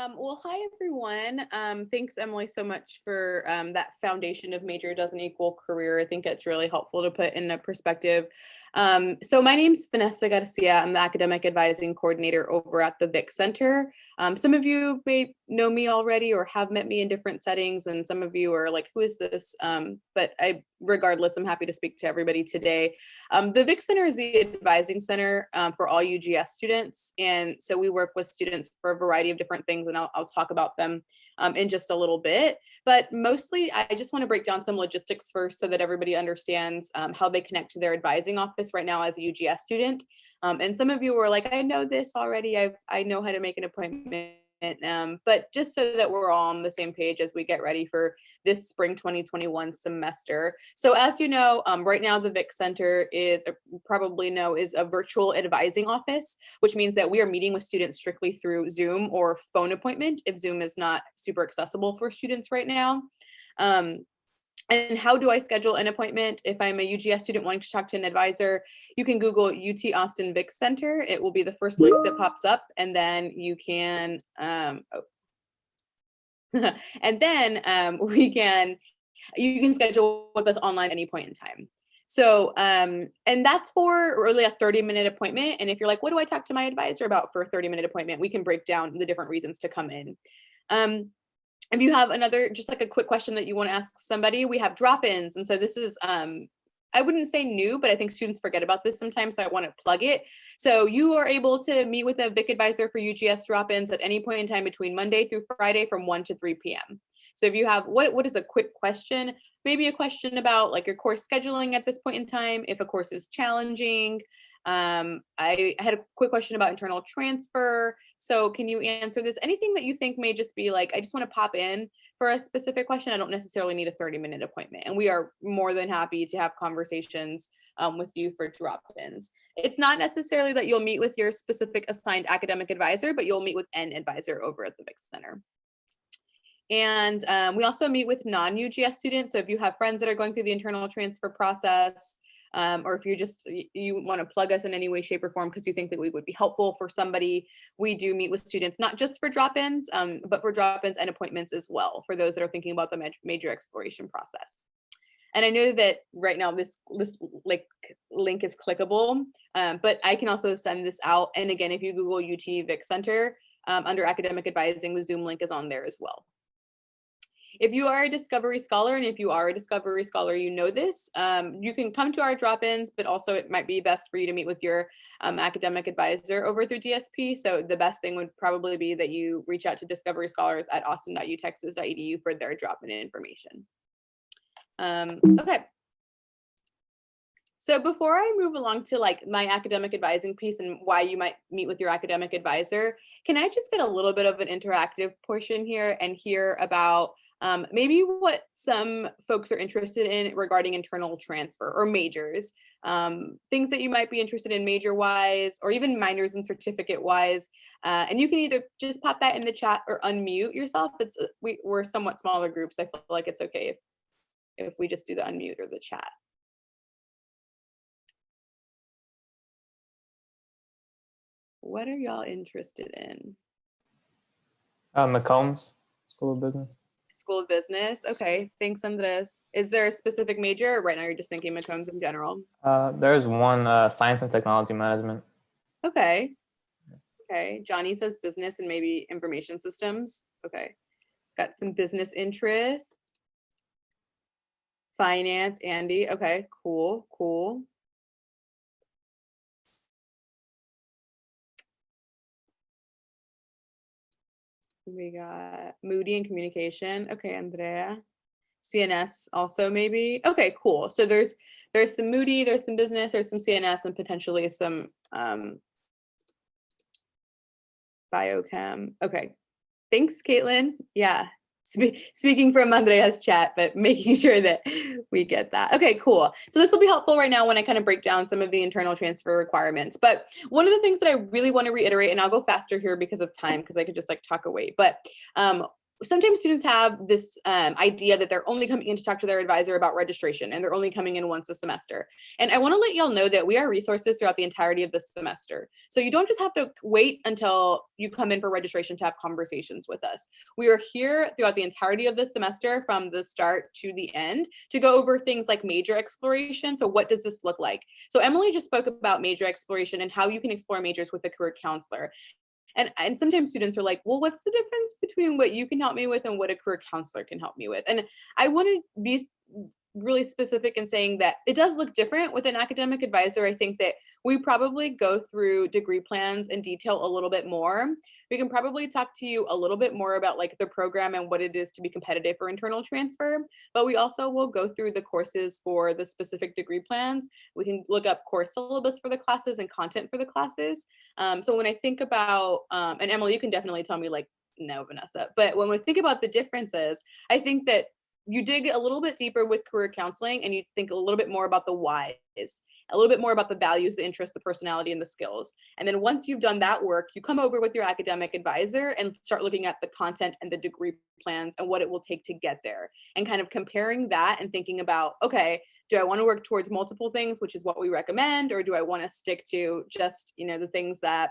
Well, hi everyone. Thanks, Emily, so much for that foundation of major doesn't equal career. I think it's really helpful to put in a perspective. So my name's Vanessa Garcia. I'm the academic advising coordinator over at the Vick Center. Some of you may know me already or have met me in different settings, and some of you are like, who is this? But regardless, I'm happy to speak to everybody today. The Vick Center is the advising center for all UGS students. And so we work with students for a variety of different things, and I'll talk about them in just a little bit. But mostly, I just want to break down some logistics first so that everybody understands how they connect to their advising office right now as a UGS student. And some of you were like, I know this already. I know how to make an appointment. But just so that we're all on the same page as we get ready for this spring 2021 semester. So as you know, right now the Vick Center is, probably know, is a virtual advising office, which means that we are meeting with students strictly through Zoom or phone appointment if Zoom is not super accessible for students right now. And how do I schedule an appointment? If I'm a UGS student wanting to talk to an advisor, you can Google UT Austin Vick Center. It will be the first link that pops up, and then you can, and then you can schedule with us online at any point in time. So, and that's for really a 30-minute appointment. And if you're like, what do I talk to my advisor about for a 30-minute appointment? We can break down the different reasons to come in. If you have another, just like a quick question that you want to ask somebody, we have drop-ins. And so this is, I wouldn't say new, but I think students forget about this sometimes, so I want to plug it. So you are able to meet with a Vick advisor for UGS drop-ins at any point in time between Monday through Friday from 1 to 3 p.m. So if you have, what is a quick question? Maybe a question about like your course scheduling at this point in time, if a course is challenging. I had a quick question about internal transfer. So can you answer this? Anything that you think may just be like, I just want to pop in for a specific question. I don't necessarily need a 30-minute appointment. And we are more than happy to have conversations with you for drop-ins. It's not necessarily that you'll meet with your specific assigned academic advisor, but you'll meet with an advisor over at the Vick Center. And we also meet with non-UGS students. So if you have friends that are going through the internal transfer process, or if you want to plug us in any way, shape, or form because you think that we would be helpful for somebody, we do meet with students, not just for drop-ins, but for drop-ins and appointments as well, for those that are thinking about the major exploration process. And I know that right now this like link is clickable, but I can also send this out. And again, if you Google UT Vick Center, under academic advising, the Zoom link is on there as well. If you are a Discovery Scholar, and if you are a Discovery Scholar, you know this, you can come to our drop-ins, but also it might be best for you to meet with your academic advisor over through DSP. So the best thing would probably be that you reach out to Discovery Scholars at austin.utexas.edu for their drop-in information. Okay. So before I move along to like my academic advising piece and why you might meet with your academic advisor, can I just get a little bit of an interactive portion here and hear about maybe what some folks are interested in regarding internal transfer or majors, things that you might be interested in major wise or even minors and certificate wise. And you can either just pop that in the chat or unmute yourself. We're somewhat smaller groups. I feel like it's okay if we just do the unmute or the chat. What are y'all interested in? McCombs School of Business. School of Business. Okay, thanks, Andres. Is there a specific major, or right now you're just thinking McCombs in general? There's one, Science and Technology Management. Okay. Okay. Johnny says business and maybe information systems. Okay. Got some business interests. Finance, Andy. Okay, cool, cool. We got Moody and communication. Okay, Andrea. CNS also maybe. Okay, cool. So there's some Moody, there's some business, there's some CNS, and potentially some biochem. Okay. Thanks, Caitlin. Yeah. Speaking from Andrea's chat, but making sure that we get that. Okay, cool. So this will be helpful right now when I kind of break down some of the internal transfer requirements. But one of the things that I really want to reiterate, and I'll go faster here because of time, because I could just like talk away. But sometimes students have this idea that they're only coming in to talk to their advisor about registration and they're only coming in once a semester. And I want to let y'all know that we are resources throughout the entirety of the semester. So you don't just have to wait until you come in for registration to have conversations with us. We are here throughout the entirety of the semester from the start to the end to go over things like major exploration. So what does this look like? So Emily just spoke about major exploration and how you can explore majors with a career counselor. And sometimes students are like, well, what's the difference between what you can help me with and what a career counselor can help me with? And I want to be really specific in saying that it does look different with an academic advisor. I think that we probably go through degree plans in detail a little bit more. We can probably talk to you a little bit more about like the program and what it is to be competitive for internal transfer, but we also will go through the courses for the specific degree plans. We can look up course syllabus for the classes and content for the classes. So when I think about, and Emily, you can definitely tell me like, no, Vanessa, but when we think about the differences, I think that you dig a little bit deeper with career counseling and you think a little bit more about the whys, a little bit more about the values, the interests, the personality, and the skills. And then once you've done that work, you come over with your academic advisor and start looking at the content and the degree plans and what it will take to get there and kind of comparing that and thinking about, okay, do I want to work towards multiple things, which is what we recommend, or do I want to stick to just, the things that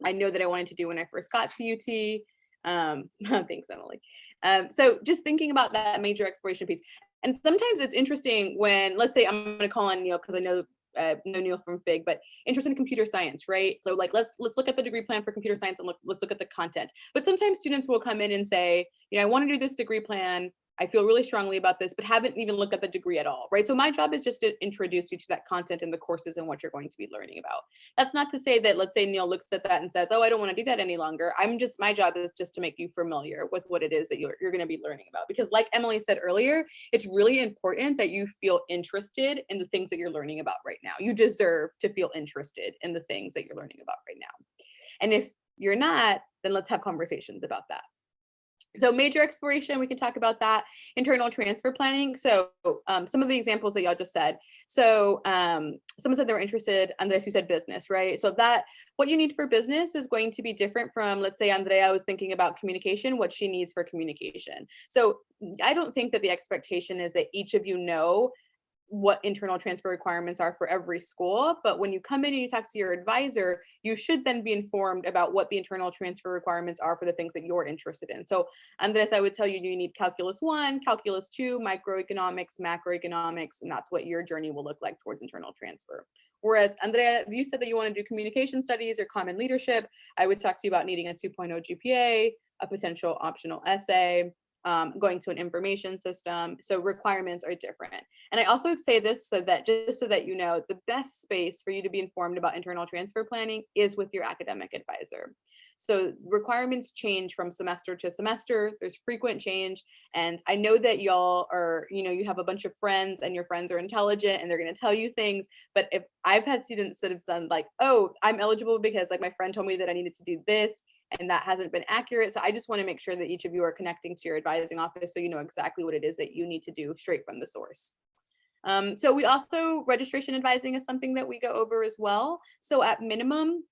I know that I wanted to do when I first got to UT? Thanks, Emily. So just thinking about that major exploration piece. And sometimes it's interesting when, let's say I'm going to call on Neil because I know Neil from Vick, but interested in computer science, right? So like, let's look at the degree plan for computer science and let's look at the content. But sometimes students will come in and say, I want to do this degree plan. I feel really strongly about this, but haven't even looked at the degree at all, right? So my job is just to introduce you to that content and the courses and what you're going to be learning about. That's not to say that, let's say Neil looks at that and says, oh, I don't want to do that any longer. My job is just to make you familiar with what it is that you're going to be learning about. Because like Emily said earlier, it's really important that you feel interested in the things that you're learning about right now. You deserve to feel interested in the things that you're learning about right now. And if you're not, then let's have conversations about that. So major exploration, we can talk about that. Internal transfer planning. So some of the examples that y'all just said. So someone said they were interested, Andres, you said business, right? So that what you need for business is going to be different from, let's say Andrea was thinking about communication, what she needs for communication. So I don't think that the expectation is that each of you know what internal transfer requirements are for every school. But when you come in and you talk to your advisor, you should then be informed about what the internal transfer requirements are for the things that you're interested in. So Andres, I would tell you, you need Calculus 1, Calculus 2, microeconomics, macroeconomics, and that's what your journey will look like towards internal transfer. Whereas Andrea, if you said that you want to do communication studies or common leadership, I would talk to you about needing a 2.0 GPA, a potential optional essay, going to an information system. So requirements are different. And I also say this so that just so that you know, the best space for you to be informed about internal transfer planning is with your academic advisor. So requirements change from semester to semester. There's frequent change. And I know that y'all are, you have a bunch of friends and your friends are intelligent and they're going to tell you things. But if I've had students that have done like, oh, I'm eligible because like my friend told me that I needed to do this, and that hasn't been accurate. So I just want to make sure that each of you are connecting to your advising office so you know exactly what it is that you need to do straight from the source. So we also, registration advising is something that we go over as well. So at minimum,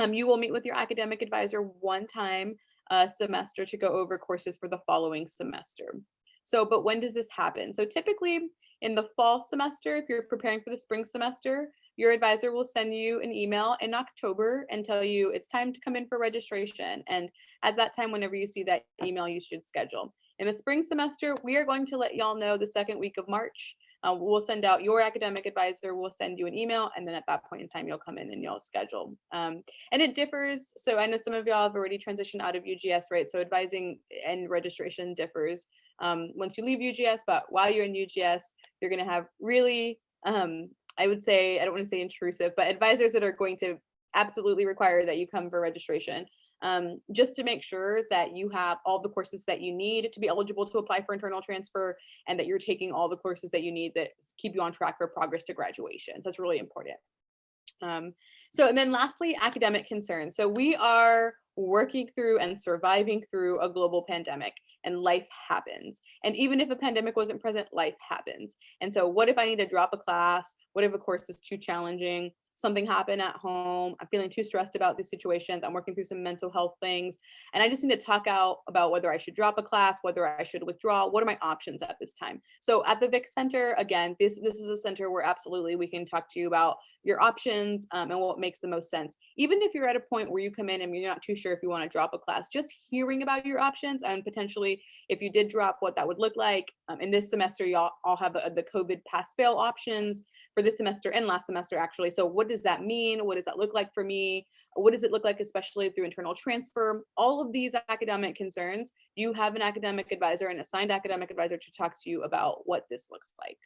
you will meet with your academic advisor one time a semester to go over courses for the following semester. So, but when does this happen? So typically in the fall semester, if you're preparing for the spring semester, your advisor will send you an email in October and tell you it's time to come in for registration. And at that time, whenever you see that email, you should schedule. In the spring semester, we are going to let y'all know the second week of March. We'll send out your academic advisor, we'll send you an email, and then at that point in time, you'll come in and you'll schedule. And it differs. So I know some of y'all have already transitioned out of UGS, right? So advising and registration differs once you leave UGS, but while you're in UGS, you're gonna have really, I would say, I don't want to say intrusive, but advisors that are going to absolutely require that you come for registration. Just to make sure that you have all the courses that you need to be eligible to apply for internal transfer and that you're taking all the courses that you need that keep you on track for progress to graduation. So that's really important. And then lastly, academic concerns. So we are working through and surviving through a global pandemic, and life happens. And even if a pandemic wasn't present, life happens. And so what if I need to drop a class? What if a course is too challenging? something happened at home. I'm feeling too stressed about these situations. I'm working through some mental health things. And I just need to talk out about whether I should drop a class, whether I should withdraw. What are my options at this time? So at the Vick Center, again, this is a center where absolutely we can talk to you about your options and what makes the most sense. Even if you're at a point where you come in and you're not too sure if you want to drop a class, just hearing about your options and potentially if you did drop, what that would look like. In this semester, y'all all have the COVID pass-fail options for this semester and last semester, actually. So what does that mean? What does that look like for me? What does it look like, especially through internal transfer? All of these academic concerns, you have an academic advisor, an assigned academic advisor to talk to you about what this looks like.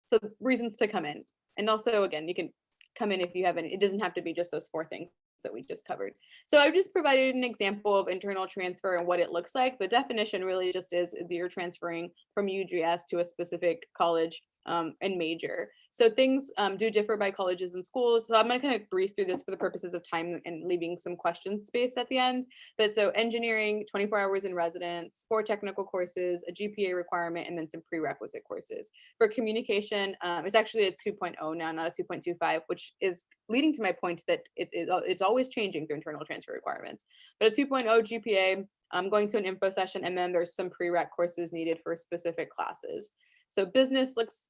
So reasons to come in. And also, again, you can come in if you haven't, it doesn't have to be just those 4 things that we just covered. So I've just provided an example of internal transfer and what it looks like. The definition really just is that you're transferring from UGS to a specific college and major. So things do differ by colleges and schools. So I'm going to kind of breeze through this for the purposes of time and leaving some question space at the end. But so engineering, 24 hours in residence, 4 technical courses, a GPA requirement, and then some prerequisite courses. For communication, it's actually a 2.0 now, not a 2.25, which is leading to my point that it's always changing through internal transfer requirements. But a 2.0 GPA, going to an info session, and then there's some prereq courses needed for specific classes. So business looks,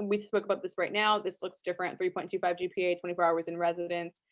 we spoke about this right now, this looks different, 3.25 GPA, 24 hours in residence,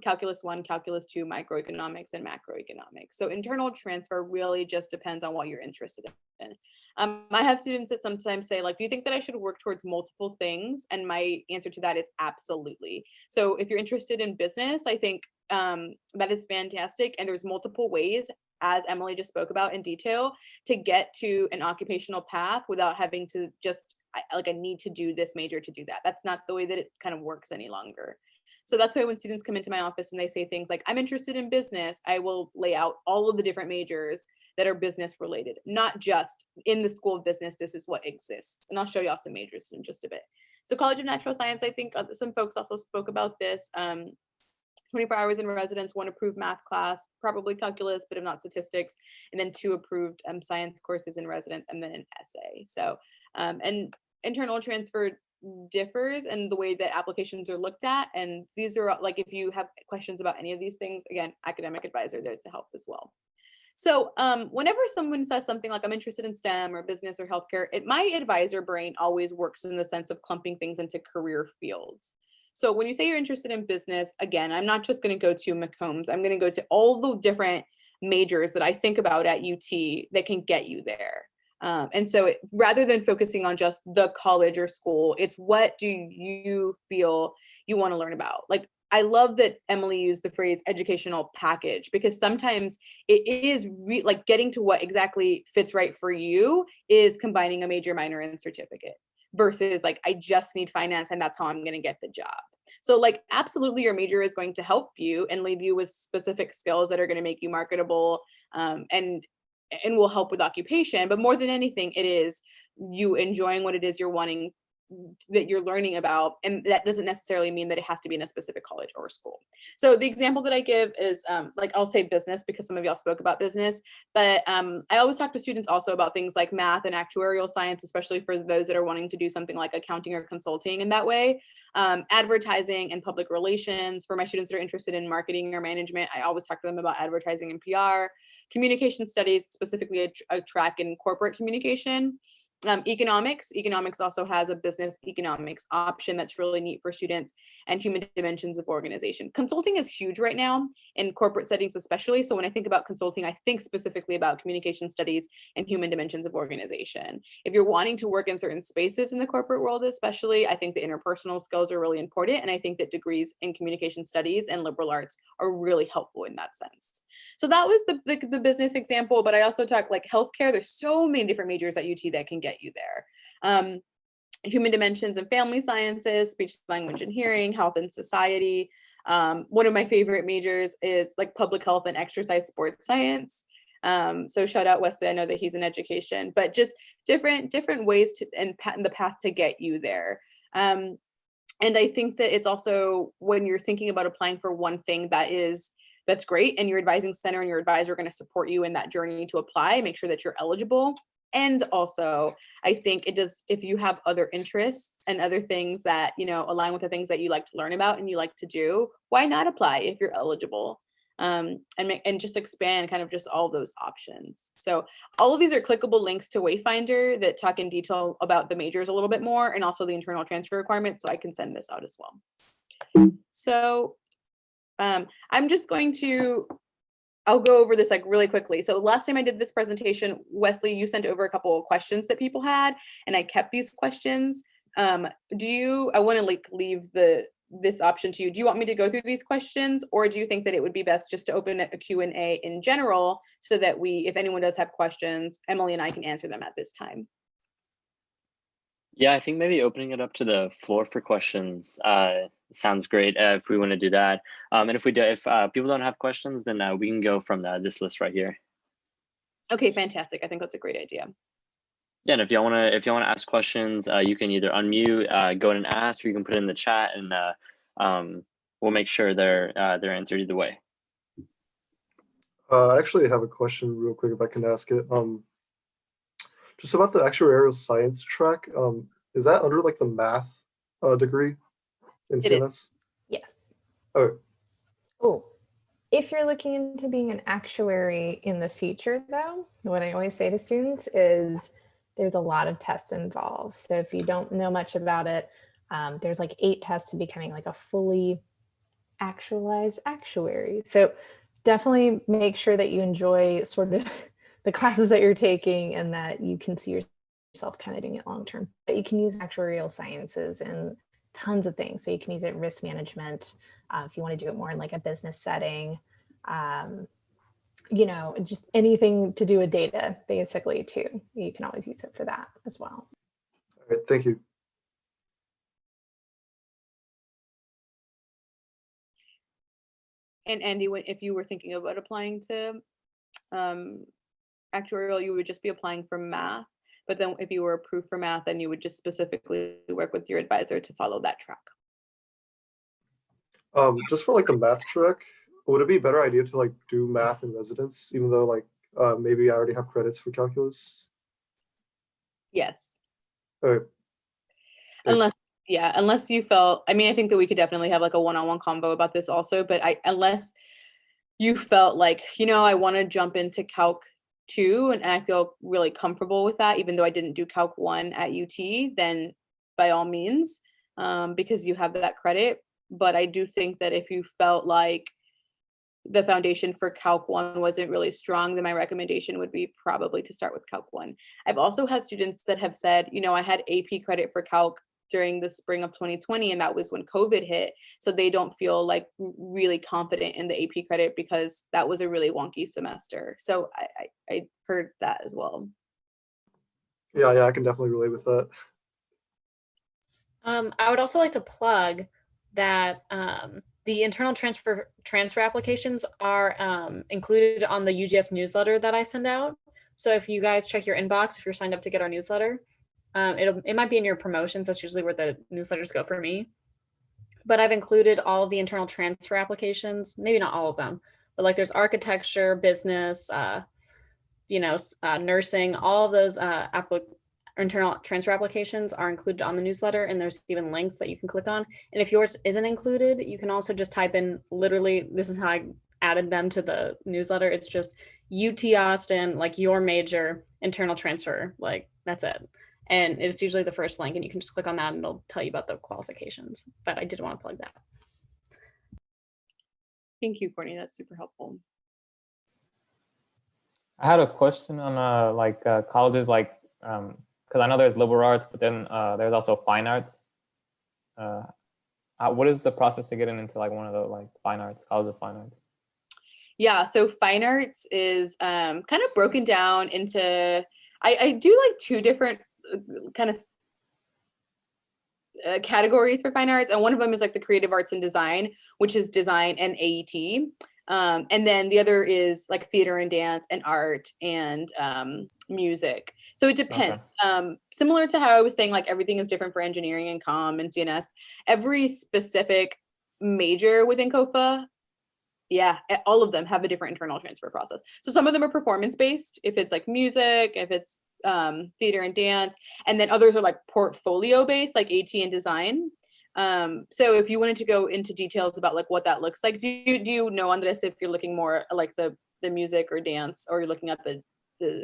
calculus 1, calculus 2, microeconomics, and macroeconomics. So internal transfer really just depends on what you're interested in. I have students that sometimes say, like, do you think that I should work towards multiple things? And my answer to that is absolutely. So if you're interested in business, I think that is fantastic. And there's multiple ways, as Emily just spoke about in detail, to get to an occupational path without having to just like I need to do this major to do that. That's not the way that it kind of works any longer. So that's why when students come into my office and they say things like, I'm interested in business, I will lay out all of the different majors that are business related, not just in the School of Business, this is what exists. And I'll show you all some majors in just a bit. So College of Natural Science, I think some folks also spoke about this. 24 hours in residence, 1 approved math class, probably calculus, but if not statistics, and then 2 approved science courses in residence, and then an essay. So, and internal transfer differs in the way that applications are looked at. And these are like, if you have questions about any of these things, again, academic advisor there to help as well. So whenever someone says something like, I'm interested in STEM or business or healthcare, my advisor brain always works in the sense of clumping things into career fields. So when you say you're interested in business, again, I'm not just going to go to McCombs. I'm going to go to all the different majors that I think about at UT that can get you there. And so rather than focusing on just the college or school, it's what do you feel you want to learn about? Like, I love that Emily used the phrase educational package, because sometimes it is like getting to what exactly fits right for you is combining a major, minor, and certificate versus like, I just need finance and that's how I'm going to get the job. So like, absolutely your major is going to help you and leave you with specific skills that are going to make you marketable and will help with occupation. But more than anything, it is you enjoying what it is you're wanting, that you're learning about, and that doesn't necessarily mean that it has to be in a specific college or school. So the example that I give is like, I'll say business because some of y'all spoke about business, but I always talk to students also about things like math and actuarial science, especially for those that are wanting to do something like accounting or consulting in that way. Advertising and public relations for my students that are interested in marketing or management. I always talk to them about advertising and PR. Communication studies, specifically a track in corporate communication. Economics also has a business economics option that's really neat for students, and human dimensions of organization. Consulting is huge right now in corporate settings, especially. So when I think about consulting, I think specifically about communication studies and human dimensions of organization. If you're wanting to work in certain spaces in the corporate world, especially, I think the interpersonal skills are really important. And I think that degrees in communication studies and liberal arts are really helpful in that sense. So that was the business example, but I also talk like healthcare. There's so many different majors at UT that can get you there. Human dimensions and family sciences, speech, language, and hearing, health and society. One of my favorite majors is like public health and exercise sports science. So shout out Wesley, I know that he's in education, but just different ways to and the path to get you there. And I think that it's also when you're thinking about applying for one thing that's great, and your advising center and your advisor are going to support you in that journey to apply, make sure that you're eligible. And also, I think it does, if you have other interests and other things that, you know, align with the things that you like to learn about and you like to do, why not apply if you're eligible? And just expand kind of just all those options. So all of these are clickable links to Wayfinder that talk in detail about the majors a little bit more, and also the internal transfer requirements. So I can send this out as well. So I'm just going to, I'll go over this like really quickly. So last time I did this presentation, Wesley, you sent over a couple of questions that people had, and I kept these questions. I want to like leave this option to you. Do you want me to go through these questions, or do you think that it would be best just to open a Q&A in general so that if anyone does have questions, Emily and I can answer them at this time? Yeah, I think maybe opening it up to the floor for questions sounds great if we want to do that. And if people don't have questions, then we can go from this list right here. Okay, fantastic. I think that's a great idea. Yeah, and if y'all want to ask questions, you can either unmute, go and ask, or you can put it in the chat, and we'll make sure they're answered either way. I actually have a question real quick if I can ask it. Just about the actuarial science track, is that under like the math degree in CNS? Yes. Okay. Oh, if you're looking into being an actuary in the future, though, what I always say to students is there's a lot of tests involved. So if you don't know much about it, there's like 8 tests to becoming like a fully actualized actuary. So definitely make sure that you enjoy sort of the classes that you're taking and that you can see yourself kind of doing it long term. But you can use actuarial sciences in tons of things. So you can use it in risk management if you want to do it more in like a business setting. You know, just anything to do with data, basically, too. You can always use it for that as well. All right, thank you. And Andy, if you were thinking about applying to actuarial, you would just be applying for math. But then if you were approved for math, then you would just specifically work with your advisor to follow that track. Just for like the math track, would it be a better idea to like do math in residence, even though like maybe I already have credits for calculus? Yes. All right. Unless you felt, I mean, I think that we could definitely have like a one-on-one convo about this also, but unless you felt like, you know, I want to jump into Calc 2 and I feel really comfortable with that, even though I didn't do Calc 1 at UT, then by all means, because you have that credit. But I do think that if you felt like the foundation for Calc 1 wasn't really strong, then my recommendation would be probably to start with Calc 1. I've also had students that have said, you know, I had AP credit for Calc during the spring of 2020, and that was when COVID hit. So they don't feel like really confident in the AP credit because that was a really wonky semester. So I heard that as well. Yeah, I can definitely relate with that. I would also like to plug that the internal transfer applications are included on the UGS newsletter that I send out. So if you guys check your inbox, if you're signed up to get our newsletter, it might be in your promotions. That's usually where the newsletters go for me. But I've included all of the internal transfer applications, maybe not all of them, but like there's architecture, business, nursing, all of those internal transfer applications are included on the newsletter, and there's even links that you can click on. And if yours isn't included, you can also just type in, literally, this is how I added them to the newsletter. It's just UT Austin, like your major internal transfer, like that's it. And it's usually the first link, and you can just click on that and it'll tell you about the qualifications. But I did want to plug that. Thank you, Courtney. That's super helpful. I had a question on colleges, like because I know there's liberal arts, but then there's also fine arts. What is the process to getting into like one of the like fine arts, college of fine arts? Yeah, so fine arts is kind of broken down into, I do like 2 different kind of categories for fine arts, and one of them is like the creative arts and design, which is design and AET. And then the other is like theater and dance and art and music. So it depends. Okay. Similar to how I was saying, like everything is different for engineering and comm and CNS. Every specific major within COFA, yeah, all of them have a different internal transfer process. So some of them are performance based. If it's like music, if it's theater and dance, and then others are like portfolio based, like AT and design. So if you wanted to go into details about like what that looks like, do you know, Andres, if you're looking more like the music or dance, or you're looking at the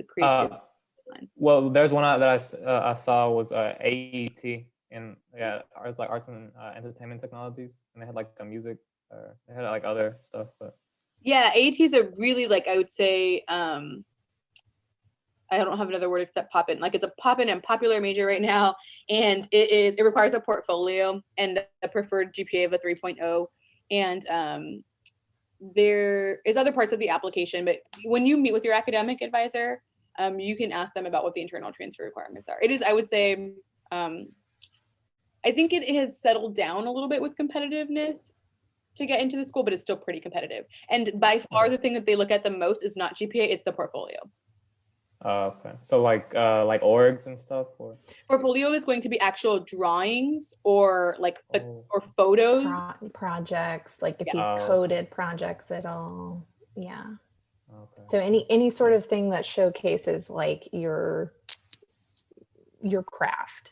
creative design? Well, there's one that I saw was AET, and yeah, it's like arts and entertainment technologies, and they had like a music, they had like other stuff, but yeah, AET is a really, like, I would say, I don't have another word except pop-in. Like, it's a pop-in and popular major right now, and it requires a portfolio and a preferred GPA of a 3.0. And there is other parts of the application, but when you meet with your academic advisor, you can ask them about what the internal transfer requirements are. It is, I would say, I think it has settled down a little bit with competitiveness to get into the school, but it's still pretty competitive. And by far, the thing that they look at the most is not GPA, it's the portfolio. Okay. So like orgs and stuff, or portfolio is going to be actual drawings or like or photos, projects, like if Yeah. you've coded projects at all. Yeah. okay. So any sort of thing that showcases like your craft.